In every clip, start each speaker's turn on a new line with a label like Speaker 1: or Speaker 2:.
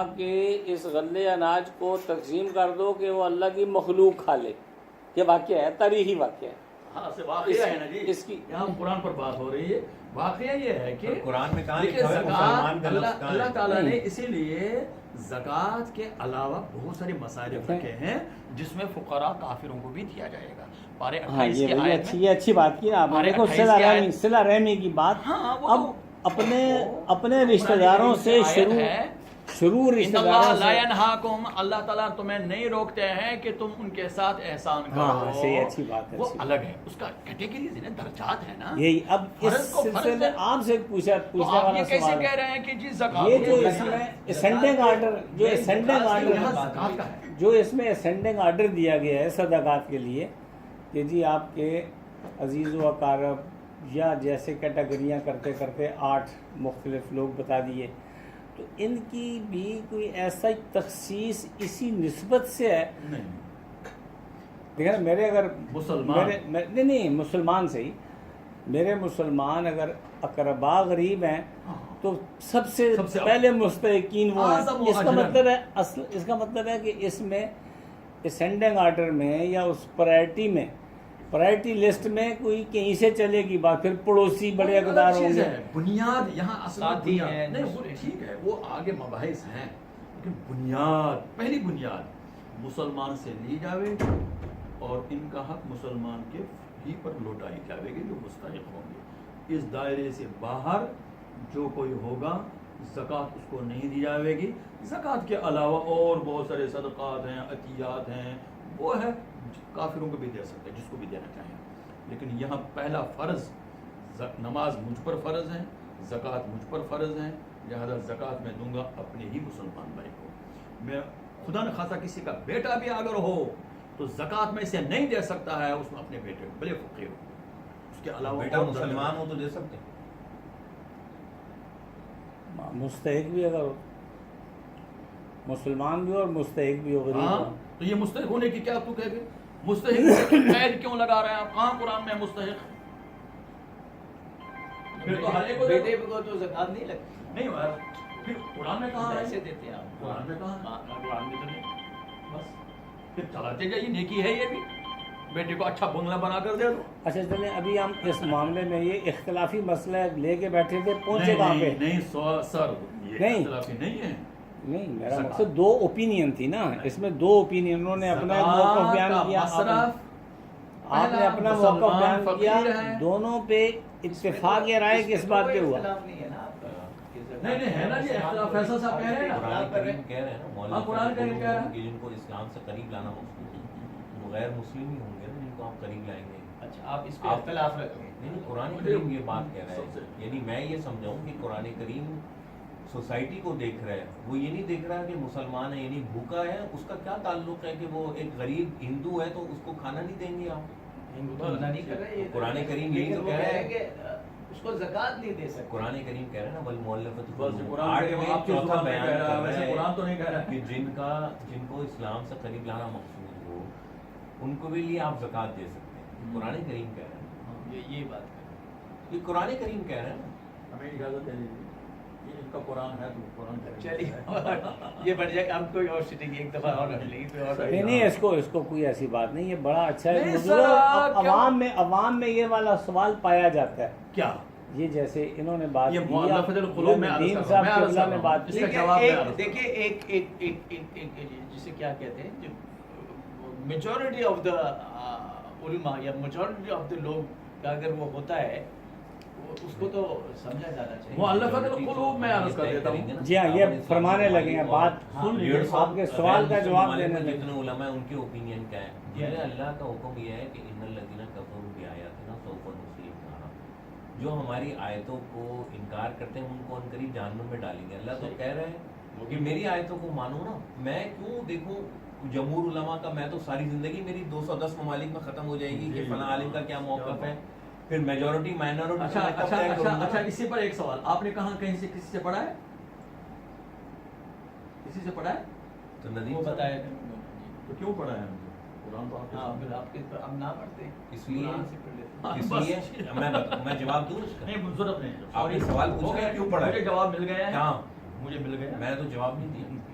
Speaker 1: کہ اس غلے اناج کو تقسیم کر دو کہ وہ اللہ کی مخلوق کھا لے، یہ واقعہ ہے، تاریخی واقعہ ہے۔
Speaker 2: ہاں سے واقعہ ہے نا جی،
Speaker 1: اس کی
Speaker 2: یہاں قرآن پر بات ہو رہی ہے۔ واقعہ یہ ہے کہ
Speaker 3: قرآن میں کہاں
Speaker 2: دیکھیں
Speaker 3: لکھا ہے مسلمان کا لفظ کہاں ہے؟
Speaker 2: اللہ تعالیٰ نے اسی لیے زکوٰۃ کے علاوہ بہت سارے مصارف رکھے ہیں جس میں فقراء کافروں کو بھی دیا جائے گا۔ پارے 28 کی آیت میں
Speaker 1: یہ اچھی بات کی نا آپ نے، دیکھو صلہ رحمی کی بات۔ اب اپنے رشتہ داروں سے شروع رشتہ داروں سے
Speaker 2: اللہ تعالیٰ تمہیں نہیں روکتے ہیں کہ تم ان کے ساتھ احسان کرو۔
Speaker 1: ہاں صحیح، اچھی بات ہے،
Speaker 2: وہ الگ ہے، اس کا کیٹیگریز ہے، درجات ہے نا۔
Speaker 1: یہی اب اس سلسلے میں آپ سے پوچھنے والا
Speaker 2: کیسے
Speaker 1: سوال
Speaker 2: کہہ
Speaker 1: ہے،
Speaker 2: رہے ہیں کہ جی زکوٰۃ
Speaker 1: یہ جو اس میں اسینڈنگ آرڈر جو اس میں اسینڈنگ آرڈر دیا گیا ہے صدقات کے لیے کہ جی آپ کے عزیز و اقارب یا جیسے کیٹیگریاں کرتے کرتے 8 مختلف لوگ بتا دیے، تو ان کی بھی کوئی ایسا تخصیص اسی نسبت سے ہے؟ دیکھیں میرے اگر نہیں مسلمان سے ہی، میرے مسلمان اگر اقربا غریب ہیں تو سب سے پہلے مستحقین وہ ہیں۔ اس کا مطلب ہے کہ اس میں اسینڈنگ آرڈر میں یا اس پرائرٹی لسٹ میں کوئی کہیں سے چلے گی بات، پھر پڑوسی بڑے اقدار ہوں گے۔
Speaker 2: بنیاد یہاں اصل بنیاد نہیں، وہ ٹھیک ہے، وہ آگے مباحث ہیں، لیکن بنیاد، پہلی بنیاد مسلمان سے لی جاوے اور ان کا حق مسلمان کے ہی پر لوٹائی جاوے گی جو مستحق ہوں گے۔ اس دائرے سے باہر جو کوئی ہوگا زکوٰۃ اس کو نہیں دی جاوے گی۔ زکوٰۃ کے علاوہ اور بہت سارے صدقات ہیں، عطیات ہیں، وہ ہے کافروں کو بھی دے سکتے ہیں جس کو بھی دینا چاہیں، لیکن یہاں پہلا فرض نماز مجھ پر فرض ہے، زکوٰۃ مجھ پر فرض ہے، لہذا زکوٰۃ میں دوں گا اپنے ہی مسلمان بھائی کو۔ میں خدا نہ خاصا کسی کا بیٹا بھی اگر ہو تو زکوٰۃ میں سے نہیں دے سکتا ہے، اس میں اپنے بیٹے کو، بھلے فقیر ہو، اس کے علاوہ
Speaker 3: بیٹا مسلمان ہو تو دے سکتے ہیں،
Speaker 1: مستحق بھی اگر ہو، مسلمان بھی ہو اور مستحق بھی ہو، غریب ہو۔
Speaker 2: تو یہ مستحق ہونے کی کیا تو کہہ گئے؟ مستحق قید کیوں لگا رہے ہیں آپ؟ کہاں قرآن میں مستحق؟ پھر تو ہر ایک کو
Speaker 4: بیٹے کو تو زکوٰۃ نہیں لگتی،
Speaker 2: نہیں ہوا، پھر قرآن میں کہاں
Speaker 4: ایسے دیتے ہیں آپ؟
Speaker 2: قرآن میں کہاں؟ قرآن میں تو نہیں، بس پھر چلاتے جائیے، نیکی ہے یہ بھی، بیٹے کو اچھا بنگلہ بنا کر دے دو۔
Speaker 1: اچھا چلیں، ابھی ہم اس معاملے میں یہ اختلافی مسئلہ لے کے بیٹھے تھے، پہنچے کہاں پہ؟
Speaker 2: نہیں سر، یہ اختلافی نہیں ہے،
Speaker 1: نہیں، میرا مقصد 2 اوپینین تھی نا، اس میں 2 اوپینین، انہوں نے اپنا ایک موقف بیان کیا، آپ نے اپنا موقف بیان کیا، دونوں پہ اتفاق یا رائے کس بات پہ ہوا؟
Speaker 2: نہیں ہے نا جی اختلاف، فیصل صاحب کہہ رہے ہیں
Speaker 3: قرآن کریم کہہ رہے ہیں نا، مولوی
Speaker 2: قرآن کریم کہہ رہا ہے
Speaker 3: کہ جن کو اسلام سے قریب لانا مقصود ہے، وہ غیر مسلم ہی ہوں گے نا جن کو آپ قریب لائیں گے۔
Speaker 4: اچھا، آپ اس پہ اختلاف رکھتے ہیں؟
Speaker 3: نہیں، قرآن کریم یہ بات کہہ رہا ہے، یعنی میں یہ سمجھاؤں کہ قرآن کریم سوسائٹی کو دیکھ رہا ہے، وہ یہ نہیں دیکھ رہا کہ مسلمان ہے یعنی بھوکا ہے، اس کا کیا تعلق ہے کہ وہ ایک غریب ہندو ہے تو اس کو کھانا نہیں دیں گے آپ؟
Speaker 4: نہیں کر رہے،
Speaker 3: قرآن کریم یہی تو کہہ رہا ہے
Speaker 4: کہ اس کو زکوٰۃ نہیں دے سکتے۔
Speaker 3: قرآن کریم کہہ رہا ہے نا والمؤلفۃ
Speaker 2: چوتھا بیان کر رہا ہے، قرآن تو نہیں کہہ رہا
Speaker 3: کہ جن کو اسلام سے قریب لانا مقصود ہو ان کو بھی لیے آپ زکوٰۃ دے سکتے ہیں، قرآن کریم کہہ رہا ہے،
Speaker 4: یہ بات ہے،
Speaker 3: یہ قرآن کریم کہہ رہا ہے نا۔
Speaker 2: ہمیں اجازت دے دیجیے، یہ ان کا قرآن ہے تو قرآن
Speaker 4: چلیے یہ بڑھ جائے گا، ہم کوئی اور سیٹنگ ایک دفعہ اور رکھ لیں گے۔
Speaker 1: نہیں، اس کو کوئی ایسی بات نہیں، یہ بڑا اچھا ہے موضوع ہے۔ عوام میں یہ والا سوال پایا جاتا ہے،
Speaker 2: کیا
Speaker 1: یہ جیسے انہوں نے بات کی،
Speaker 2: مؤلفۃ القلوب میں
Speaker 1: دین صاحب قبلہ نے بات کی،
Speaker 4: دیکھیے ایک جسے کیا کہتے ہیں، جو میجورٹی آف دا علماء یا میجورٹی آف دا لوگ کا اگر وہ ہوتا ہے اس کو تو سمجھا جانا چاہیے۔
Speaker 2: مؤلفۃ القلوب میں عرض کر دیتا ہوں،
Speaker 1: جی ہاں، یہ فرمانے لگے ہیں، بات سن لیجیے، آپ کے سوال کا جواب دینے لگے۔
Speaker 3: جتنے علماء ان کے اوپینین کیا ہے؟ اللہ کا حکم یہ ہے کہ ان الذین کفروا بآیاتنا سوف نصلیہم نارا، جو ہماری آیتوں کو انکار کرتے ہیں ان کو ان قریب جہنم میں ڈالیں گے۔ اللہ تو کہہ رہے ہیں کہ میری آیتوں کو مانو نا، میں کیوں دیکھوں جمہور علماء کا، میں تو ساری زندگی میری 210 ممالک میں ختم ہو جائے گی کہ فلاں عالم کا کیا موقف ہے، پھر میجورٹی مائنورٹی۔
Speaker 2: اچھا اسی پر ایک سوال، آپ نے کہاں کہیں سے کسی سے پڑھا ہے؟ کسی سے پڑھا ہے
Speaker 3: تو ندیم
Speaker 4: بتایا
Speaker 2: تو کیوں پڑھا ہے؟ قرآن تو
Speaker 4: آپ کے ہم نہ پڑھتے،
Speaker 3: اس لیے میں جواب دوں اس کا؟
Speaker 2: نہیں، ضرورت نہیں،
Speaker 3: آپ نے سوال پوچھا کیوں پڑھا ہے،
Speaker 2: مجھے جواب مل گیا ہے،
Speaker 3: کہاں
Speaker 2: مجھے مل گیا،
Speaker 3: میں نے تو جواب نہیں دیا۔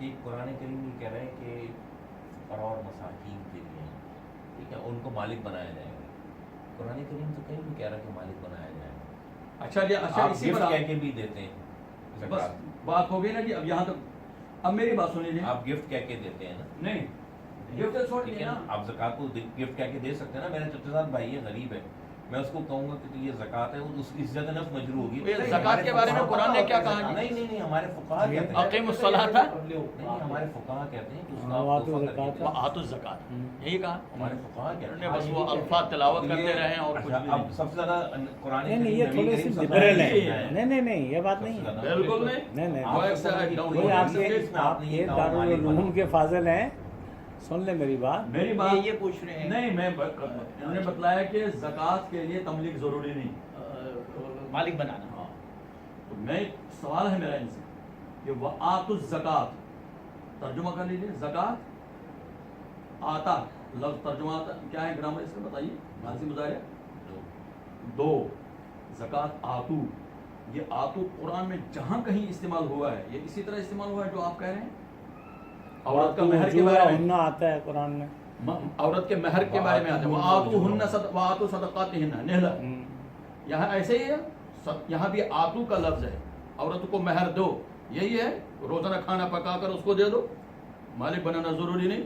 Speaker 3: کہ قرآن کریم یہ کہہ رہے ہیں کہ فقراء اور مساکین کے لیے، ٹھیک ہے، ان کو مالک بنایا جائے گا. قرآن کریم تو کہیں بھی کہہ رہا ہے کہ مالک بنایا جائے گا.
Speaker 2: اچھا جی، اچھا
Speaker 3: آپ
Speaker 2: اسی
Speaker 3: گفٹ
Speaker 2: پر
Speaker 3: کہہ کے بھی دیتے ہیں
Speaker 2: بس
Speaker 3: زکوٰۃ.
Speaker 2: بات ہو گئی نا جی. اب یہاں تک اب میری بات سنیے جی.
Speaker 3: آپ گفٹ کہہ کے دیتے ہیں نا.
Speaker 2: نہیں گفٹ تو چھوڑ
Speaker 3: ٹھیک
Speaker 2: دیے
Speaker 3: ہے
Speaker 2: نا.
Speaker 3: نا، آپ زکوٰۃ کو گفٹ کہہ کے دے سکتے ہیں نا. میرا چچا صاحب بھائی ہے، غریب ہے، میں اس کو کہوں گا کہ یہ زکوٰۃ ہے، اس کی عزت نفس مجروح ہوگی.
Speaker 2: زکوٰۃ کے بارے میں قرآن نے کیا کہا جی؟
Speaker 3: نہیں نہیں نہیں، ہمارے فقہا کہتے ہیں،
Speaker 2: اقیم الصلاۃ تھا.
Speaker 3: نہیں ہمارے فقہا کہتے ہیں کہ اس کا
Speaker 1: وآتوا
Speaker 3: آپ تحفہ کر
Speaker 1: الزکاۃ.
Speaker 3: دیجیے.
Speaker 2: آتوا الزکاۃ یہی کہا.
Speaker 3: ہمارے فقہا کہتے
Speaker 2: انہوں نے
Speaker 3: ہیں.
Speaker 2: بس وہ الفاظ تلاوت کرتے رہے ہیں اور کچھ بھی
Speaker 3: اب
Speaker 2: نہیں.
Speaker 3: سب سے زیادہ قرآن
Speaker 1: نہیں نہیں،
Speaker 3: کریم
Speaker 1: یہ
Speaker 3: نبی
Speaker 1: تھوڑے
Speaker 3: کریم
Speaker 1: سے
Speaker 3: صلی اللہ
Speaker 1: لبرل
Speaker 3: علیہ
Speaker 1: ہیں.
Speaker 3: وسلم
Speaker 1: نہیں نہیں نہیں، یہ بات نہیں ہے.
Speaker 2: بالکل نہیں.
Speaker 1: نہیں نہیں،
Speaker 3: آپ
Speaker 1: کوئی آپ کے آپ یہ دارالعلوم کے فاضل ہیں. سن لیں میری بات.
Speaker 2: میری بات
Speaker 5: یہ پوچھ رہے ہیں
Speaker 2: نہیں، میں انہوں نے بتلایا کہ زکوٰۃ کے لیے تملیغ ضروری نہیں.
Speaker 5: مالک بنانا.
Speaker 2: ہاں، تو میں سوال ہے میرا ان سے کہ وآتوا الزکاۃ ترجمہ کر لیجیے. زکوٰۃ آتا لفظ ترجمہ کیا ہے گرامر اس کا بتائیے. ماضی مضارع دو، زکوٰۃ آتو. یہ آتو قرآن میں جہاں کہیں استعمال ہوا ہے یہ اسی طرح استعمال ہوا ہے جو آپ کہہ رہے ہیں. عورت کا مہر کے بارے میں
Speaker 1: ہننا آتا ہے قرآن میں.
Speaker 2: عورت کے مہر کے بارے میں آتا ہے وآتوا صدقاتہن نہلا. یہاں ایسے ہی ہے، یہاں بھی آتو کا لفظ ہے. عورت کو مہر دو، یہی ہے. روزانہ کھانا پکا کر اس کو دے دو. مالک بنانا ضروری نہیں.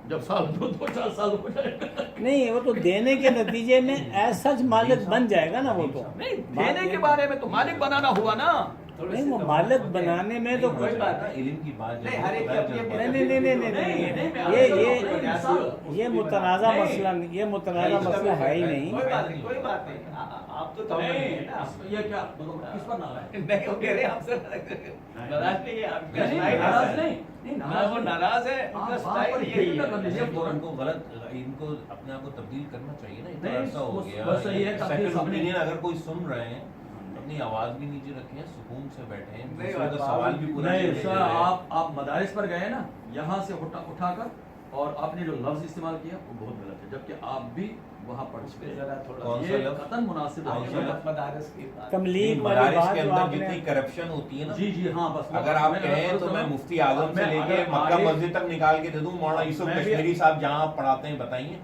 Speaker 2: جب سال دو 4 سال ہو جائے گا
Speaker 1: نہیں، وہ تو دینے کے نتیجے میں ایسا مالک بن جائے گا نا. وہ تو
Speaker 2: نہیں، دینے کے بارے میں تو مالک بنانا ہوا نا.
Speaker 1: نہیں، وہ مالک بنانے میں تو کوئی بات
Speaker 3: نہیں. علم کی بات
Speaker 5: نہیں، ہر ایک کی اپنی اپنی-
Speaker 1: نہیں نہیں نہیں نہیں، یہ متنازع مسئلہ نہیں، یہ متنازع مسئلہ ہے ہی نہیں.
Speaker 5: کوئی بات نہیں، کوئی بات نہیں. آپ تو توبہ نہیں ہے نا.
Speaker 2: یہ کیا کس پر ناراض ہے؟
Speaker 5: نہیں، وہ کہہ رہے ہیں آپ سے ناراض نہیں ہے. آپ کا
Speaker 2: نہیں،
Speaker 5: اسٹائل
Speaker 2: ناراض
Speaker 5: ایسا ہے.
Speaker 2: نہیں،
Speaker 5: نہ وہ ناراض ہے، ان کا اسٹائل یہی ہے.
Speaker 3: ان کو غلط، ان کو اپنے آپ کو تبدیل کرنا چاہیے نا. اتنا
Speaker 2: نہیں،
Speaker 3: عرصہ ہو گیا.
Speaker 2: بس صحیح ہے، تبدیل
Speaker 3: Second
Speaker 2: سب نے-
Speaker 3: opinion اگر کوئی سن رہے ہیں اپنی آواز بھی نیچے رکھیں، سکون سے بیٹھیں.
Speaker 5: نہیں،
Speaker 3: دوسرے کا سوال بھی پورا
Speaker 2: نہیں
Speaker 3: کیے
Speaker 2: سر،
Speaker 3: جائے.
Speaker 2: آپ مدارس پر گئے نا، یہاں سے اٹھا کر اور آپ نے جو لفظ استعمال کیا وہ بہت غلط ہے. جبکہ آپ بھی وہاں پڑھ چکے ہیں.
Speaker 5: ذرا تھوڑا
Speaker 3: کون سا
Speaker 2: یہ
Speaker 3: لفظ؟
Speaker 2: قطعاً مناسب
Speaker 3: کون سا
Speaker 2: ہے.
Speaker 3: لفظ؟
Speaker 5: مدارس کی بات.
Speaker 1: تملیغ والی
Speaker 3: مدارس
Speaker 1: بات
Speaker 3: کے
Speaker 1: جو
Speaker 3: اندر
Speaker 1: آپ نے
Speaker 3: جتنی کرپشن ہوتی ہے نا،
Speaker 2: جی جی ہاں، بس
Speaker 3: اگر آپ کہیں تو میں مفتی اعظم سے لے کے مکہ مسجد تک نکال کے دے دوں. مولانا یوسف
Speaker 2: میں بھی-
Speaker 3: کشمیری صاحب جہاں آپ پڑھاتے ہیں بتائیے،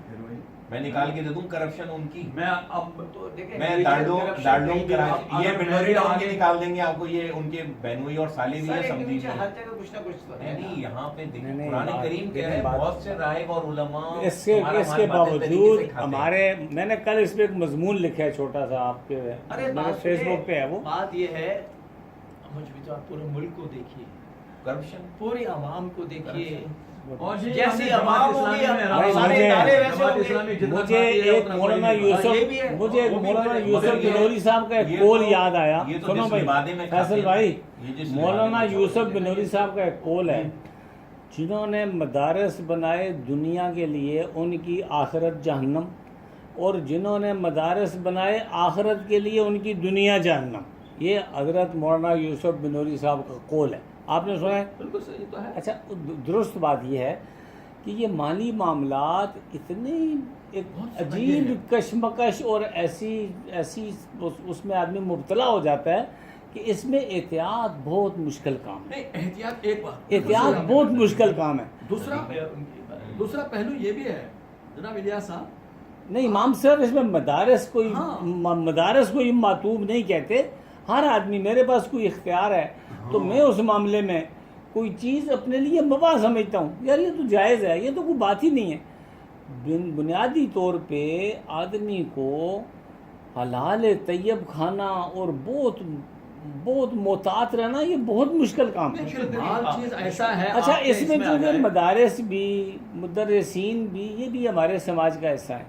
Speaker 3: میں نکال کے دے دوں کرپشن ان کی.
Speaker 2: میں اب
Speaker 5: تو دیکھیں،
Speaker 3: میں
Speaker 5: یہ
Speaker 3: دارالعلوم
Speaker 5: corruption
Speaker 3: کراچی یہ بنوری ٹاؤن کے نکال دیں گے آپ کو. یہ ان کے بہنوئی اور سالے بھی
Speaker 5: سر،
Speaker 3: ہیں،
Speaker 5: ایک
Speaker 3: سمجھی
Speaker 5: نیچے ہر جگہ کچھ نہ کچھ تو ہے نا.
Speaker 3: نہیں. یہاں پہ
Speaker 1: نہیں،
Speaker 3: دیکھیں
Speaker 1: نہیں،
Speaker 3: قرآن
Speaker 1: بات-
Speaker 3: کریم کہہ رہے ہیں
Speaker 1: بات-
Speaker 3: بہت سے راہب اور علماء
Speaker 1: اس کے
Speaker 3: تمہارا مال باطل
Speaker 1: باوجود
Speaker 3: طریقے سے کھاتے ہیں.
Speaker 1: ہمارے، میں نے کل اس پہ ایک مضمون لکھا ہے چھوٹا سا آپ کے
Speaker 5: ارے
Speaker 1: میرے فیس بک پہ ہے. وہ
Speaker 5: بات یہ ہے، مجھ بھی تو آپ پورے ملک کو دیکھیے،
Speaker 3: کرپشن
Speaker 5: پوری عوام کو دیکھیے.
Speaker 2: اور جی
Speaker 5: جیسی
Speaker 2: ہم نے
Speaker 5: عوام
Speaker 2: جماعت
Speaker 5: ہوگی،
Speaker 2: اسلامی میں
Speaker 1: بھائی،
Speaker 5: سارے
Speaker 1: مجھے-
Speaker 5: ادارے ویسے
Speaker 2: جماعت
Speaker 5: ہوں گے.
Speaker 2: اسلامی جتنا
Speaker 1: مجھے
Speaker 2: کھاتی ہے
Speaker 1: ایک
Speaker 2: اتنا
Speaker 1: مولانا
Speaker 2: کوئی نہیں.
Speaker 5: یہ بھی
Speaker 1: یوسف
Speaker 5: ہے.
Speaker 1: مجھے ایک
Speaker 5: وہ بھی
Speaker 1: مولانا
Speaker 5: مگر
Speaker 1: یوسف
Speaker 3: یہ-
Speaker 1: بنوری صاحب کا
Speaker 3: یہ
Speaker 1: ایک
Speaker 3: تو-
Speaker 1: قول یاد آیا.
Speaker 3: یہ تو
Speaker 1: سنو
Speaker 3: جس
Speaker 1: بھائی
Speaker 3: لبادے میں کھاتے
Speaker 1: فیصل
Speaker 3: ہیں،
Speaker 1: بھائی،
Speaker 3: یہ جس
Speaker 1: مولانا
Speaker 3: لبادے میں
Speaker 1: یوسف
Speaker 3: کھاتے ہیں.
Speaker 1: بنوری صاحب کا ایک قول ہے، جنہوں نے مدارس بنائے دنیا کے لیے ان کی آخرت جہنم، اور جنہوں نے مدارس بنائے آخرت کے لیے ان کی دنیا جہنم. یہ حضرت مولانا یوسف بنوری صاحب کا قول ہے. آپ نے سنا ہے؟
Speaker 2: بالکل صحیح تو ہے.
Speaker 1: اچھا، درست بات یہ ہے کہ یہ مالی معاملات اتنے ایک
Speaker 2: بہت
Speaker 1: عجیب
Speaker 2: سمجھے
Speaker 1: کشمکش اور ایسی اس میں آدمی مبتلا ہو جاتا ہے کہ اس میں احتیاط بہت مشکل کام ہے.
Speaker 2: نہیں، احتیاط ایک بات،
Speaker 1: احتیاط بہت مشکل کام ہے.
Speaker 2: دوسرا پہلو یہ بھی ہے جناب الیاس صاحب.
Speaker 1: نہیں امام صاحب، اس میں مدارس کوئی
Speaker 2: ہاں.
Speaker 1: مدارس کوئی معتوب نہیں کہتے. ہر آدمی، میرے پاس کوئی اختیار ہے تو میں اس معاملے میں کوئی چیز اپنے لیے مباح سمجھتا ہوں، یار یہ تو جائز ہے، یہ تو کوئی بات ہی نہیں ہے. بنیادی طور پہ آدمی کو حلال طیب کھانا اور بہت بہت محتاط رہنا یہ بہت مشکل کام ہے.
Speaker 2: مال چیز ایسا ہے.
Speaker 1: اچھا،
Speaker 2: آپ
Speaker 1: اس میں
Speaker 2: آ
Speaker 1: چونکہ
Speaker 2: جائیں.
Speaker 1: مدارس بھی، مدرسین بھی، یہ بھی ہمارے سماج کا حصہ ہے.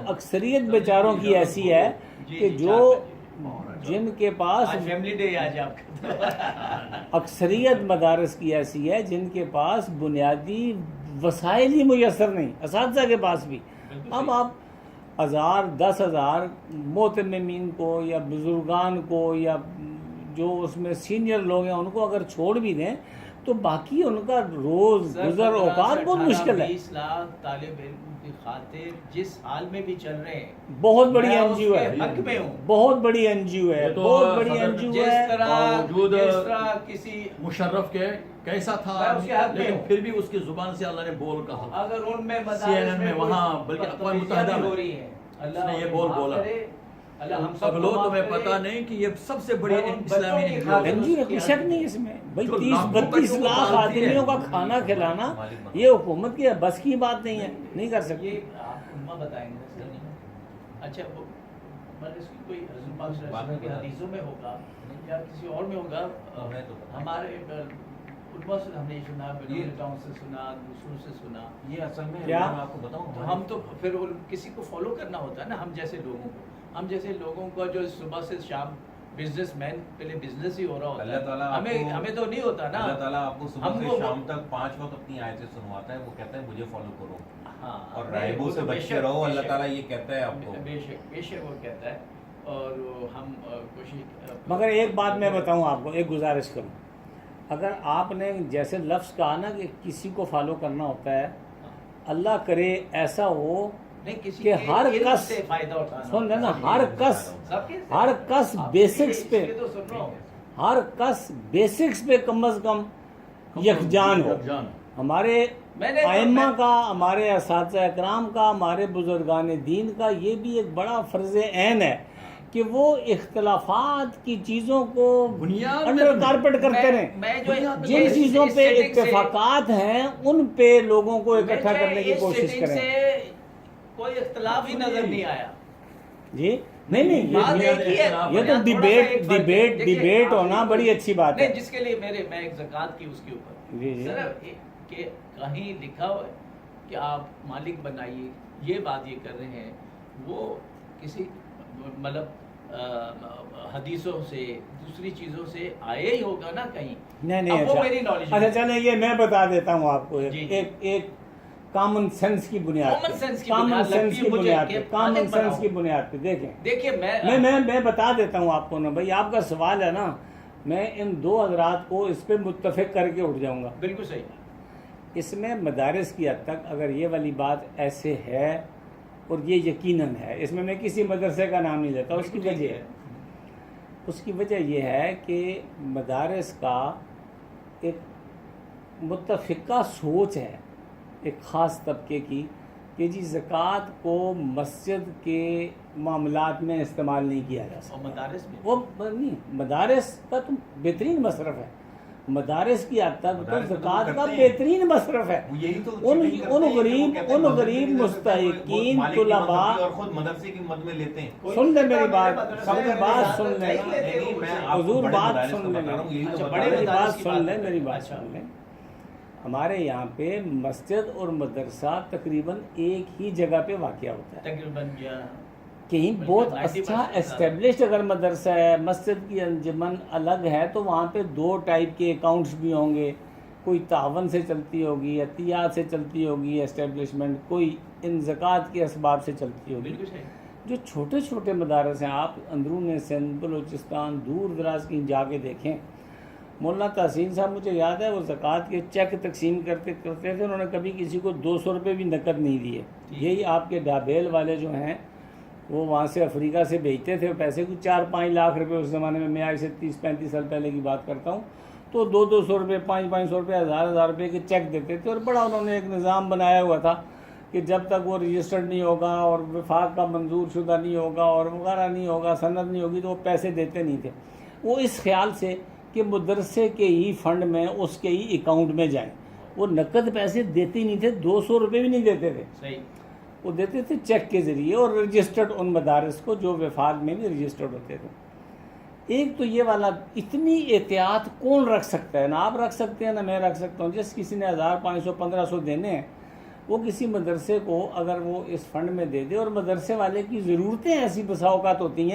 Speaker 1: اکثریت بیچاروں کی ایسی ہے کہ جو جن کے پاس
Speaker 5: آج فیملی ڈے ہے آج آپ کا.
Speaker 1: اکثریت مدارس کی ایسی ہے جن کے پاس بنیادی وسائل ہی میسر نہیں، اساتذہ کے پاس بھی. اب آپ 1000 10,000 معتممین کو یا بزرگان کو یا جو اس میں سینئر لوگ ہیں ان کو اگر چھوڑ بھی دیں تو باقی ان کا روز گزر اوقات بہت مشکل ہے.
Speaker 5: 20 لاکھ طالب علم کی خاطر جس حال میں بھی چل رہے ہیں,
Speaker 1: بہت بڑی این جی او ہے,
Speaker 5: حق میں ہوں.
Speaker 1: بہت بڑی این جی او ہے, بہت بڑی این جی او ہے.
Speaker 5: جس طرح کسی
Speaker 2: مشرف کے کیسا تھا, لیکن پھر بھی اس کی زبان سے اللہ نے بول کہا.
Speaker 5: اگر ان میں
Speaker 2: CNN میں وہاں بلکہ اقوام متحدہ میں
Speaker 5: ہو رہی ہیں,
Speaker 2: اس نے یہ بول بولا. اگلو تمہیں پتہ نہیں کہ یہ سب سے بڑی اسلامی
Speaker 1: این جی او کوئی شک نہیں اس میں. بھائی 30-32 لاکھ آدمیوں کا کھانا کھلانا یہ حکومت کی بس کی بات نہیں ہے, نہیں کر سکتی.
Speaker 5: یہ آپ علماء بتائیں گے. اچھا اس کی کوئی حضرت پاک صلی اللہ علیہ وسلم کی حدیثوں میں ہوگا یا کسی اور میں ہوگا, ہمارے علماء سے ہم نے سنا, بنیادوں سے سنا, دوسروں سے سنا.
Speaker 3: یہ اصل میں
Speaker 1: کیا
Speaker 3: میں آپ کو بتاؤں,
Speaker 5: تو ہم تو پھر کسی کو فالو کرنا ہوتا ہے نا, ہم جیسے لوگوں کو. ہم جیسے لوگوں کو جو صبح سے شام بزنس مین پہلے بزنس ہی ہو رہا ہوتا ہے, ہمیں تو نہیں ہوتا نا.
Speaker 3: اللہ تعالیٰ آپ کو صبح سے شام تک 5 وقت اپنی آیتیں سنواتا ہے, وہ کہتا ہے مجھے فالو کرو اور رائبوں سے بچ کے رہو. اللہ تعالیٰ یہ کہتا ہے آپ کو,
Speaker 5: بے شک وہ کہتا ہے. اور ہم کوشش,
Speaker 1: مگر ایک بات میں بتاؤں آپ کو, ایک گزارش کروں. اگر آپ نے جیسے لفظ کہا نا کہ کسی کو فالو کرنا ہوتا ہے, اللہ کرے ایسا ہو کہ ہر کس سن لینا, ہر کس بیسکس پہ, ہر کس بیسکس پہ کم از کم یکجان ہو. ہمارے ائمہ کا, ہمارے اساتذہ اکرام کا, ہمارے بزرگان دین کا یہ بھی ایک بڑا فرض عین ہے کہ وہ اختلافات کی چیزوں کو انڈر کارپیٹ کرتے رہیں. جن چیزوں پہ اتفاقات ہیں ان پہ لوگوں کو اکٹھا کرنے کی کوشش کریں.
Speaker 5: کوئی اختلاف ہی نظر نہیں آیا.
Speaker 1: جی نہیں, یہ تو ڈیبیٹ ہونا بڑی اچھی بات ہے.
Speaker 5: جس کے لیے میں ایک زکوٰۃ کی اس کے اوپر صرف کہ کہیں لکھا ہوا ہے کہ آپ مالک بنائیے, یہ بات یہ کر رہے ہیں, وہ کسی مطلب حدیثوں سے دوسری چیزوں سے آئے ہی ہوگا نا کہیں.
Speaker 1: نہیں,
Speaker 5: وہ میری نالج.
Speaker 1: اچھا چلیں یہ میں بتا دیتا ہوں آپ کو ایک کامن سینس کی بنیاد پہ دیکھیں میں بتا دیتا ہوں آپ کو نا. بھائی آپ کا سوال ہے نا, میں ان دو حضرات کو اس پہ متفق کر کے اٹھ جاؤں گا.
Speaker 5: بالکل صحیح.
Speaker 1: اس میں مدارس کی حد تک اگر یہ والی بات ایسے ہے, اور یہ یقیناً ہے, اس میں کسی مدرسے کا نام نہیں لیتا. اس کی وجہ یہ ہے کہ مدارس کا ایک متفقہ سوچ ہے ایک خاص طبقے کی کہ جی زکوٰۃ کو مسجد کے معاملات میں استعمال نہیں کیا جا سکتا.
Speaker 5: مدارس میں
Speaker 1: وہ نہیں, مدارس کا تو بہترین مصرف ہے. مدارس کی حد تک تو زکوٰۃ کا بہترین مصرف ہے. ان غریب مستحقین طلباء
Speaker 3: اور خود مدرسے کی مد میں لیتے ہیں.
Speaker 1: سن لیں میری بات, سن لیں حضور, بات سن لیں میری بات سن لیں. ہمارے یہاں پہ مسجد اور مدرسہ تقریباً ایک ہی جگہ پہ واقع ہوتا ہے.
Speaker 5: تقریباً
Speaker 1: کہیں بہت اچھا اسٹیبلشڈ اگر مدرسہ ہے, مسجد کی انجمن الگ ہے, تو وہاں پہ 2 ٹائپ کے اکاؤنٹس بھی ہوں گے. کوئی تعاون سے چلتی ہوگی, عطیات سے چلتی ہوگی اسٹیبلشمنٹ, کوئی ان زکوٰۃ کے اسباب سے چلتی ہوگی. جو چھوٹے چھوٹے مدارس ہیں, آپ اندرون سندھ, بلوچستان, دور دراز کی جا کے دیکھیں. مولانا تحسین صاحب مجھے یاد ہے وہ زکوٰۃ کے چیک تقسیم کرتے تھے, انہوں نے کبھی کسی کو 200 روپے بھی نقد نہیں دیے. یہی آپ کے ڈابیل والے جو ہیں وہ وہاں سے افریقہ سے بھیجتے تھے پیسے کو 4-5 لاکھ روپے اس زمانے میں آج سے 30-35 سال پہلے کی بات کرتا ہوں, تو 200 روپے, 500 روپے, 1000 روپے کے چیک دیتے تھے. اور بڑا انہوں نے ایک نظام بنایا ہوا تھا کہ جب تک وہ رجسٹرڈ نہیں ہوگا اور وفاق کا منظور شدہ نہیں ہوگا اور وغیرہ نہیں ہوگا, سند نہیں ہوگی, تو وہ پیسے دیتے نہیں تھے. وہ اس خیال سے کہ مدرسے کے ہی فنڈ میں, اس کے ہی اکاؤنٹ میں جائیں. وہ نقد پیسے دیتے نہیں تھے, 200 روپے بھی نہیں دیتے تھے.
Speaker 5: صحیح.
Speaker 1: وہ دیتے تھے چیک کے ذریعے, اور رجسٹرڈ ان مدارس کو جو وفاق میں بھی رجسٹرڈ ہوتے تھے. ایک تو یہ والا, اتنی احتیاط کون رکھ سکتا ہے؟ نہ آپ رکھ سکتے ہیں, نہ میں رکھ سکتا ہوں. جس کسی نے 1500-1500 دینے ہیں, وہ کسی مدرسے کو اگر وہ اس فنڈ میں دے دے, اور مدرسے والے کی ضرورتیں ایسی بسا اوقات ہوتی ہیں